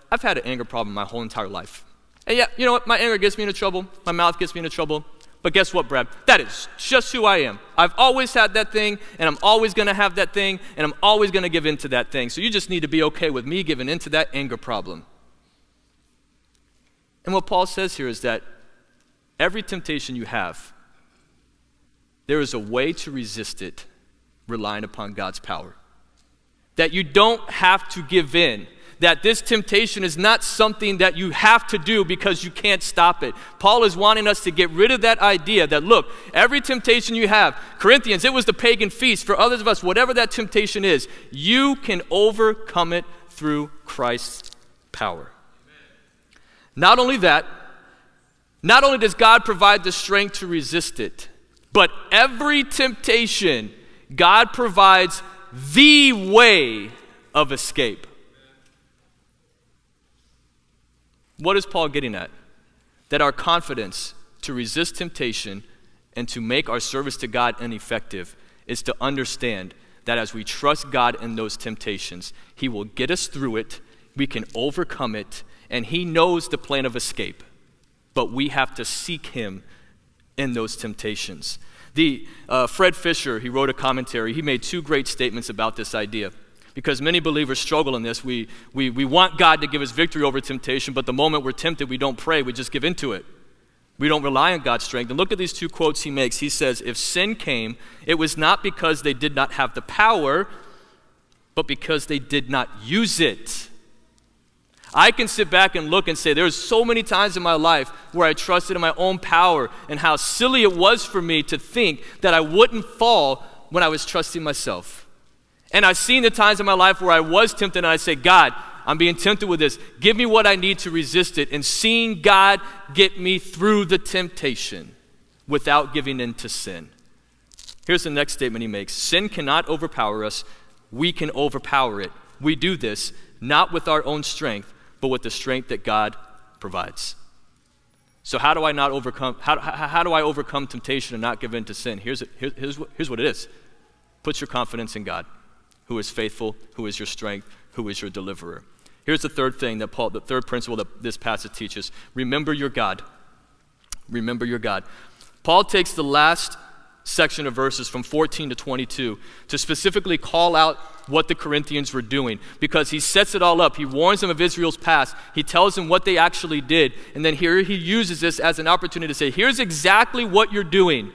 Speaker 1: I've had an anger problem my whole entire life. And yeah, you know what? My anger gets me into trouble. My mouth gets me into trouble. But guess what, Brad? That is just who I am. I've always had that thing, and I'm always going to have that thing, and I'm always going to give in to that thing. So you just need to be okay with me giving into that anger problem. And what Paul says here is that every temptation you have, there is a way to resist it relying upon God's power. That you don't have to give in. That this temptation is not something that you have to do because you can't stop it. Paul is wanting us to get rid of that idea that, look, every temptation you have, Corinthians, it was the pagan feast. For others of us, whatever that temptation is, you can overcome it through Christ's power. Not only that, not only does God provide the strength to resist it, but every temptation, God provides the way of escape. What is Paul getting at? That our confidence to resist temptation and to make our service to God ineffective is to understand that as we trust God in those temptations, he will get us through it, we can overcome it, and he knows the plan of escape. But we have to seek him in those temptations. Fred Fisher, he wrote a commentary. He made two great statements about this idea. Because many believers struggle in this. We want God to give us victory over temptation, but the moment we're tempted, we don't pray, we just give into it. We don't rely on God's strength. And look at these two quotes he makes. He says, if sin came, it was not because they did not have the power, but because they did not use it. I can sit back and look and say, there's so many times in my life where I trusted in my own power and how silly it was for me to think that I wouldn't fall when I was trusting myself. And I've seen the times in my life where I was tempted and I say, God, I'm being tempted with this. Give me what I need to resist it. And seeing God get me through the temptation without giving in to sin. Here's the next statement he makes. Sin cannot overpower us. We can overpower it. We do this not with our own strength, but with the strength that God provides. So how do I not overcome? How do I overcome temptation and not give in to sin? Here's what it is. Put your confidence in God, who is faithful, who is your strength, who is your deliverer. Here's the third thing the third principle that this passage teaches. Remember your God. Remember your God. Paul takes the last section of verses from 14 to 22 to specifically call out what the Corinthians were doing, because he sets it all up. He warns them of Israel's past. He tells them what they actually did. And then here he uses this as an opportunity to say, here's exactly what you're doing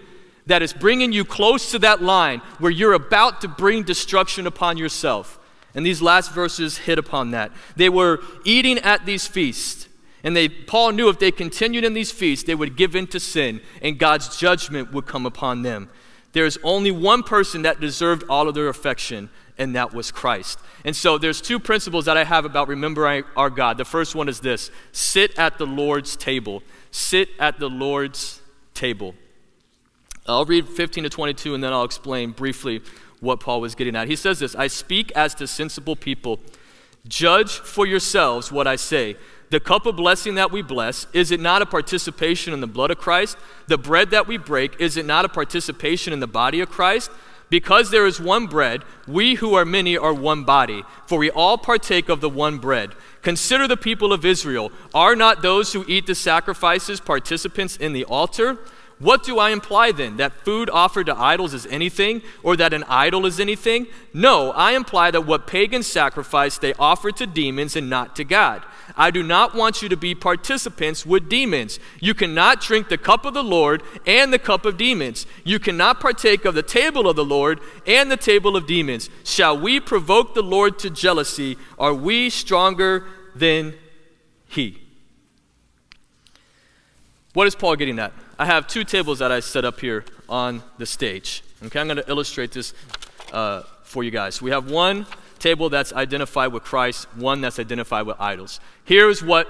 Speaker 1: that is bringing you close to that line where you're about to bring destruction upon yourself. And these last verses hit upon that. They were eating at these feasts. And Paul knew if they continued in these feasts, they would give in to sin, and God's judgment would come upon them. There's only one person that deserved all of their affection, and that was Christ. And so there's two principles that I have about remembering our God. The first one is this: sit at the Lord's table. Sit at the Lord's table. I'll read 15 to 22, and then I'll explain briefly what Paul was getting at. He says this: I speak as to sensible people. Judge for yourselves what I say. The cup of blessing that we bless, is it not a participation in the blood of Christ? The bread that we break, is it not a participation in the body of Christ? Because there is one bread, we who are many are one body, for we all partake of the one bread. Consider the people of Israel. Are not those who eat the sacrifices participants in the altar? What do I imply then? That food offered to idols is anything, or that an idol is anything? No, I imply that what pagans sacrifice they offer to demons and not to God. I do not want you to be participants with demons. You cannot drink the cup of the Lord and the cup of demons. You cannot partake of the table of the Lord and the table of demons. Shall we provoke the Lord to jealousy? Are we stronger than he? What is Paul getting at? I have two tables that I set up here on the stage. Okay, I'm going to illustrate this for you guys. We have one table that's identified with Christ, one that's identified with idols. Here's what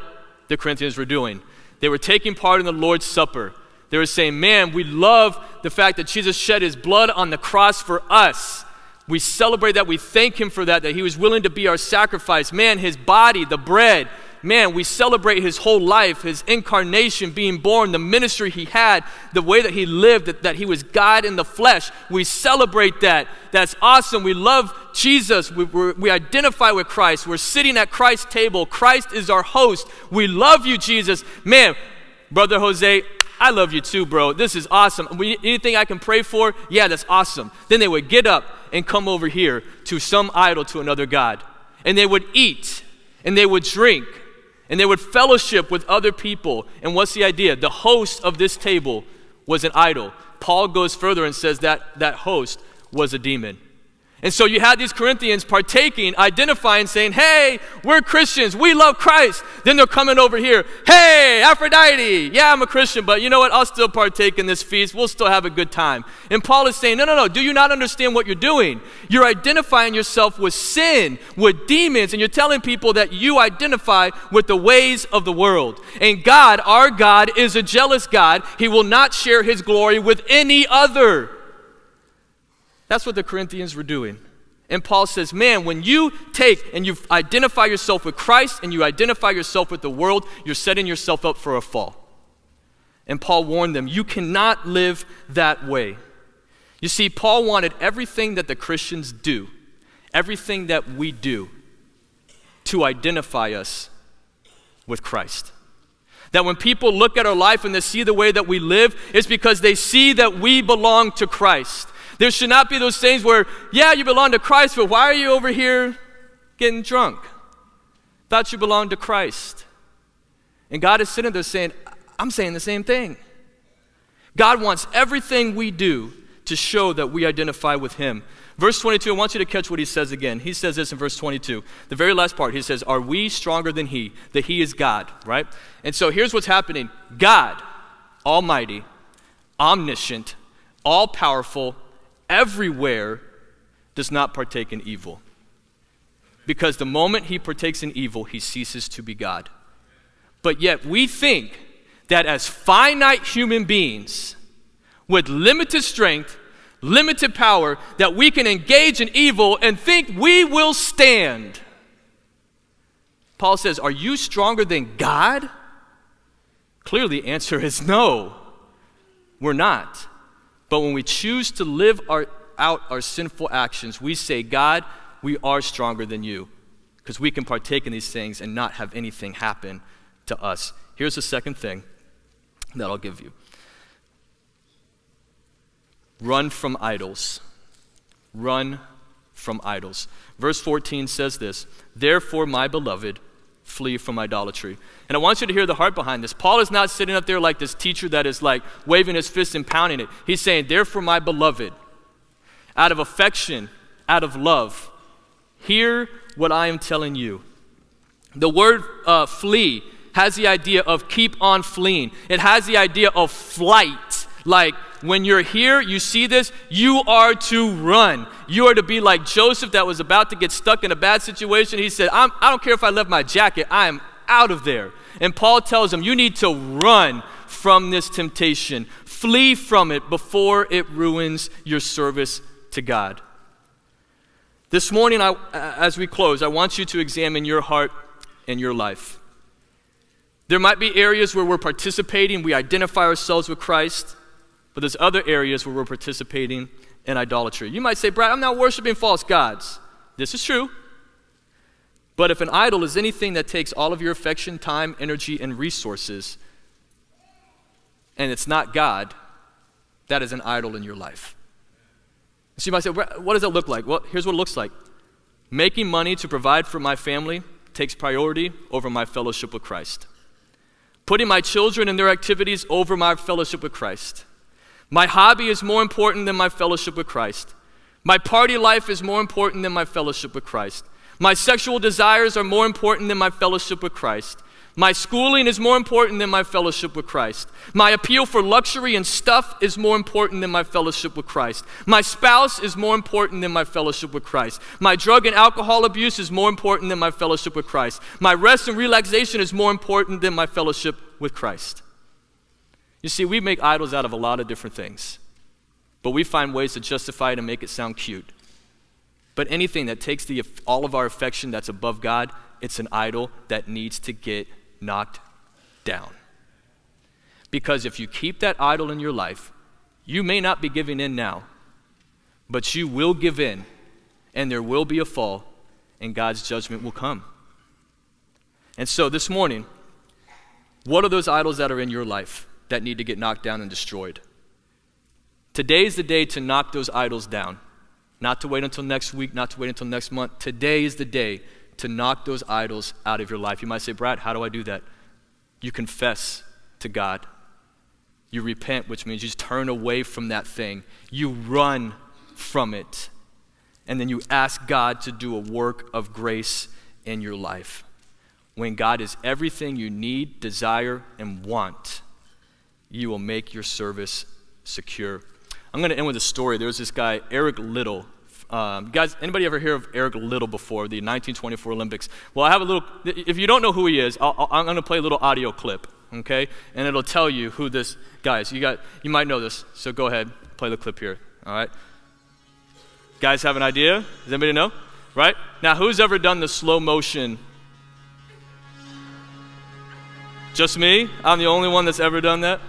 Speaker 1: the Corinthians were doing. They were taking part in the Lord's Supper. They were saying, man, we love the fact that Jesus shed his blood on the cross for us. We celebrate that. We thank him for that he was willing to be our sacrifice. Man, his body, the bread. Man, we celebrate his whole life, his incarnation, being born, the ministry he had, the way that he lived, that he was God in the flesh. We celebrate that. That's awesome. We love Jesus. We identify with Christ. We're sitting at Christ's table. Christ is our host. We love you, Jesus. Man, Brother Jose, I love you too, bro. This is awesome. Anything I can pray for? Yeah, that's awesome. Then they would get up and come over here to some idol, to another god. And they would eat, and they would drink, and they would fellowship with other people. And what's the idea? The host of this table was an idol. Paul goes further and says that that host was a demon. And so you had these Corinthians partaking, identifying, saying, hey, we're Christians, we love Christ. Then they're coming over here, hey, Aphrodite, yeah, I'm a Christian, but you know what, I'll still partake in this feast, we'll still have a good time. And Paul is saying, no, do you not understand what you're doing? You're identifying yourself with sin, with demons, and you're telling people that you identify with the ways of the world. And God, our God, is a jealous God. He will not share his glory with any other. That's what the Corinthians were doing. And Paul says, man, when you take and you identify yourself with Christ and you identify yourself with the world, you're setting yourself up for a fall. And Paul warned them, you cannot live that way. You see, Paul wanted everything that the Christians do, everything that we do, to identify us with Christ. That when people look at our life and they see the way that we live, it's because they see that we belong to Christ. There should not be those things where, yeah, you belong to Christ, but why are you over here getting drunk? Thought you belonged to Christ. And God is sitting there saying, I'm saying the same thing. God wants everything we do to show that we identify with him. Verse 22, I want you to catch what he says again. He says this in verse 22. The very last part, he says, are we stronger than he? That he is God, right? And so here's what's happening. God, almighty, omniscient, all-powerful, everywhere, does not partake in evil. Because the moment he partakes in evil, he ceases to be God. But yet we think that as finite human beings with limited strength, limited power, that we can engage in evil and think we will stand. Paul says, are you stronger than God? Clearly, the answer is no, we're not. But when we choose to live out our sinful actions, we say, God, we are stronger than you, because we can partake in these things and not have anything happen to us. Here's the second thing that I'll give you. Run from idols. Run from idols. Verse 14 says this, therefore, my beloved, flee from idolatry. And I want you to hear the heart behind this. Paul is not sitting up there like this teacher that is like waving his fist and pounding it. He's saying, therefore, my beloved, out of affection, out of love, hear what I am telling you. The word flee has the idea of keep on fleeing. It has the idea of flight. Like when you're here, you see this, you are to run. You are to be like Joseph that was about to get stuck in a bad situation. He said, I don't care if I left my jacket, I am out of there. And Paul tells him, you need to run from this temptation. Flee from it before it ruins your service to God. This morning, as we close, I want you to examine your heart and your life. There might be areas where we're participating, we identify ourselves with Christ, but there's other areas where we're participating in idolatry. You might say, Brad, I'm not worshiping false gods. This is true. But if an idol is anything that takes all of your affection, time, energy, and resources, and it's not God, that is an idol in your life. So you might say, what does that look like? Well, here's what it looks like. Making money to provide for my family takes priority over my fellowship with Christ. Putting my children and their activities over my fellowship with Christ. My hobby is more important than my fellowship with Christ. My party life is more important than my fellowship with Christ. My sexual desires are more important than my fellowship with Christ. My schooling is more important than my fellowship with Christ. My appeal for luxury and stuff is more important than my fellowship with Christ. My spouse is more important than my fellowship with Christ. My drug and alcohol abuse is more important than my fellowship with Christ. My rest and relaxation is more important than my fellowship with Christ. You see, we make idols out of a lot of different things, but we find ways to justify it and make it sound cute. But anything that takes all of our affection that's above God, it's an idol that needs to get knocked down. Because if you keep that idol in your life, you may not be giving in now, but you will give in, and there will be a fall, and God's judgment will come. And so this morning, what are those idols that are in your life that need to get knocked down and destroyed? Today's the day to knock those idols down. Not to wait until next week, not to wait until next month. Today is the day to knock those idols out of your life. You might say, Brad, how do I do that? You confess to God. You repent, which means you turn away from that thing. You run from it. And then you ask God to do a work of grace in your life. When God is everything you need, desire, and want, you will make your service secure. I'm going to end with a story. There was this guy, Eric Liddell. Guys, anybody ever hear of Eric Liddell before, the 1924 Olympics? Well, I have a little, if you don't know who he is, I'm going to play a little audio clip, okay? And it'll tell you who this guy is. You might know this, so go ahead, play the clip here, all right? Guys have an idea? Does anybody know? Right? Now, who's ever done the slow motion? Just me? I'm the only one that's ever done that?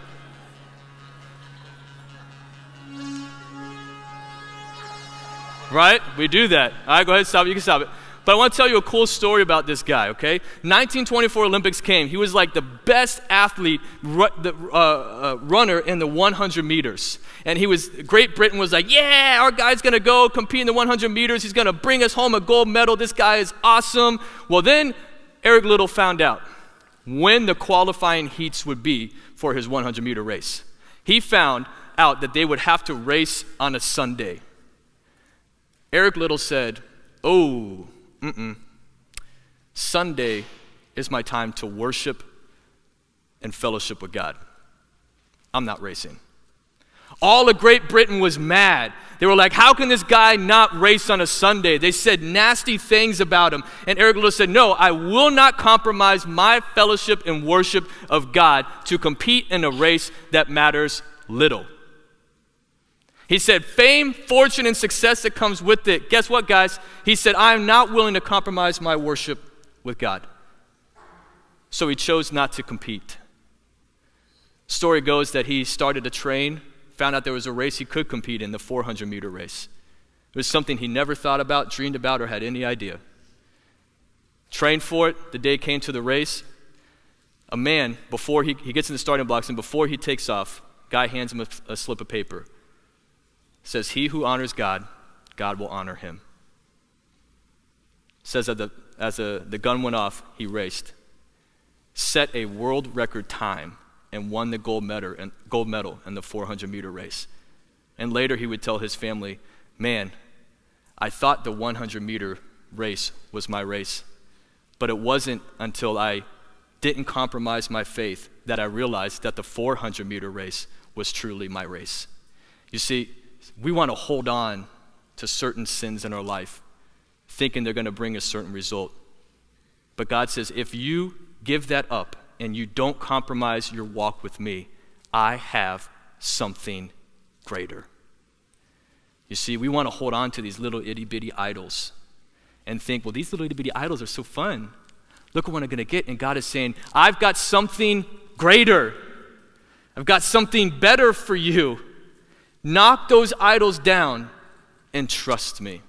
Speaker 1: Right? We do that. All right, go ahead, stop it. You can stop it. But I want to tell you a cool story about this guy, okay? 1924 Olympics came. He was like the best athlete, runner in the 100 meters. And Great Britain was like, yeah, our guy's going to go compete in the 100 meters. He's going to bring us home a gold medal. This guy is awesome. Well, then Eric Liddell found out when the qualifying heats would be for his 100-meter race. He found out that they would have to race on a Sunday. Eric Liddell said, Sunday is my time to worship and fellowship with God. I'm not racing. All of Great Britain was mad. They were like, how can this guy not race on a Sunday? They said nasty things about him. And Eric Liddell said, no, I will not compromise my fellowship and worship of God to compete in a race that matters little. He said, fame, fortune, and success that comes with it. Guess what, guys? He said, I am not willing to compromise my worship with God. So he chose not to compete. Story goes that he started to train, found out there was a race he could compete in, the 400-meter race. It was something he never thought about, dreamed about, or had any idea. Trained for it. The day came to the race. A man, before he gets in the starting blocks, and before he takes off, guy hands him a slip of paper. says, he who honors God, God will honor him. It says that as the gun went off, he raced, set a world record time, and won the gold medal in the 400-meter race. And later he would tell his family, man, I thought the 100-meter race was my race, but it wasn't until I didn't compromise my faith that I realized that the 400-meter race was truly my race. You see, we want to hold on to certain sins in our life, thinking they're going to bring a certain result. But God says, if you give that up and you don't compromise your walk with me, I have something greater. You see, we want to hold on to these little itty-bitty idols and think, well, these little itty-bitty idols are so fun. Look what I'm going to get. And God is saying, I've got something greater. I've got something better for you. Knock those idols down and trust me.